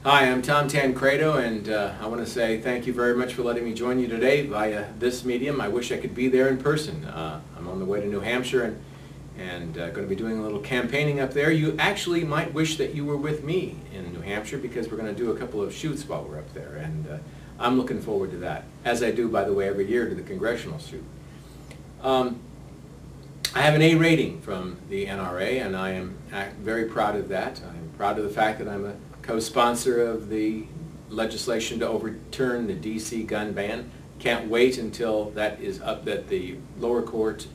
Hi, I'm Tom Tancredo, and I want to say thank you very much for letting me join you today via this medium. I wish I could be there in person. I'm on the way to New Hampshire and going to be doing a little campaigning up there. You actually might wish that you were with me in New Hampshire because we're going to do a couple of shoots while we're up there, and I'm looking forward to that, as I do, by the way, every year to the congressional shoot. I have an A rating from the NRA, and I am very proud of that. I'm proud of the fact that I'm a co-sponsor of the legislation to overturn the D.C. gun ban. Can't wait until that is up, that the lower court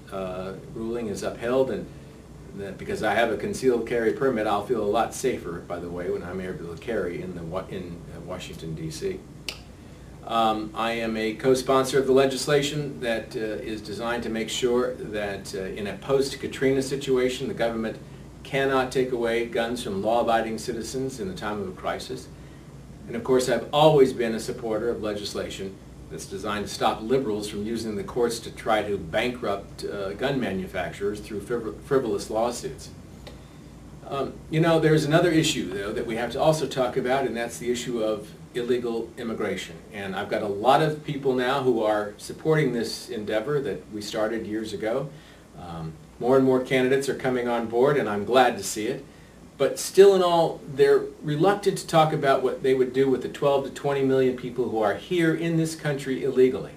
ruling is upheld, and that because I have a concealed carry permit, I'll feel a lot safer, by the way, when I'm able to carry in Washington, D.C. I am a co-sponsor of the legislation that is designed to make sure that in a post-Katrina situation, the government cannot take away guns from law-abiding citizens in the time of a crisis. And of course, I've always been a supporter of legislation that's designed to stop liberals from using the courts to try to bankrupt gun manufacturers through frivolous lawsuits. You know, there's another issue, though, that we have to also talk about, and that's the issue of illegal immigration. And I've got a lot of people now who are supporting this endeavor that we started years ago. More and more candidates are coming on board, and I'm glad to see it. But still in all, they're reluctant to talk about what they would do with the 12 to 20 million people who are here in this country illegally.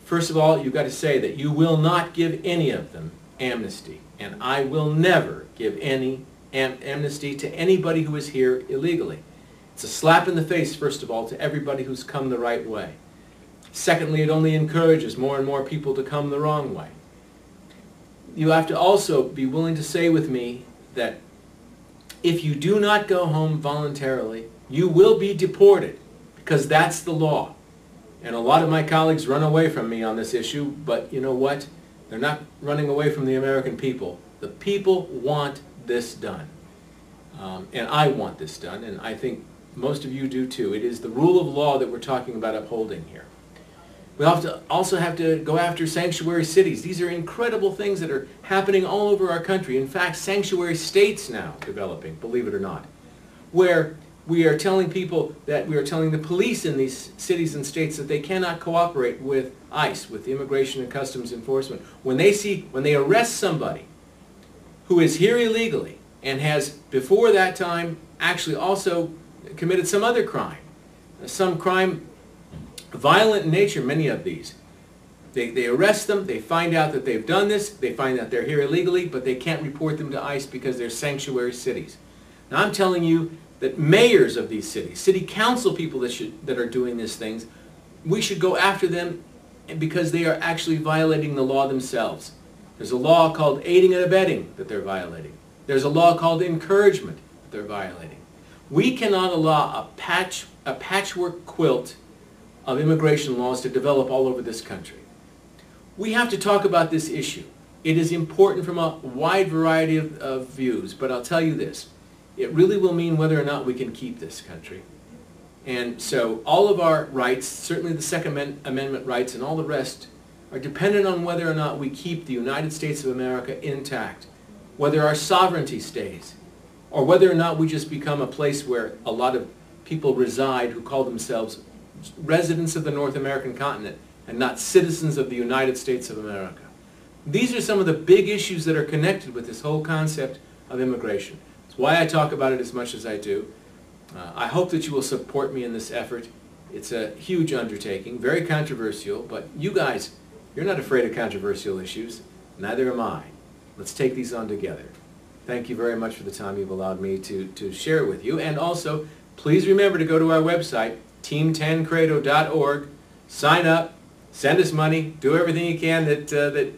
First of all, you've got to say that you will not give any of them amnesty, and I will never give any amnesty to anybody who is here illegally. It's a slap in the face, first of all, to everybody who's come the right way. Secondly, it only encourages more and more people to come the wrong way. You have to also be willing to say with me that if you do not go home voluntarily, you will be deported, because that's the law. And a lot of my colleagues run away from me on this issue, but you know what? They're not running away from the American people. The people want this done. And I want this done, and I think most of you do too. It is the rule of law that we're talking about upholding here. We also have to go after sanctuary cities. These are incredible things that are happening all over our country. In fact, sanctuary states now developing, believe it or not, where we are telling people that we are telling the police in these cities and states that they cannot cooperate with ICE, with the Immigration and Customs Enforcement. When they arrest somebody who is here illegally and has before that time actually also committed some other crime, some crime violent in nature, many of these. They arrest them, they find out that they've done this, they find out they're here illegally, but they can't report them to ICE because they're sanctuary cities. Now I'm telling you that mayors of these cities, city council people that are doing these things, we should go after them because they are actually violating the law themselves. There's a law called aiding and abetting that they're violating. There's a law called encouragement that they're violating. We cannot allow a patchwork quilt of immigration laws to develop all over this country. We have to talk about this issue. It is important from a wide variety of views, but I'll tell you this. It really will mean whether or not we can keep this country. And so all of our rights, certainly the Second Amendment rights and all the rest, are dependent on whether or not we keep the United States of America intact, whether our sovereignty stays, or whether or not we just become a place where a lot of people reside who call themselves residents of the North American continent and not citizens of the United States of America. These are some of the big issues that are connected with this whole concept of immigration. That's why I talk about it as much as I do. I hope that you will support me in this effort. It's a huge undertaking, very controversial, but you guys, you're not afraid of controversial issues. Neither am I. Let's take these on together. Thank you very much for the time you've allowed me to share it with you. And also, please remember to go to our website, teamtancredo.org, sign up, send us money, do everything you can that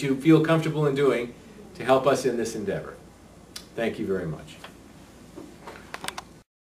you feel comfortable in doing to help us in this endeavor. Thank you very much.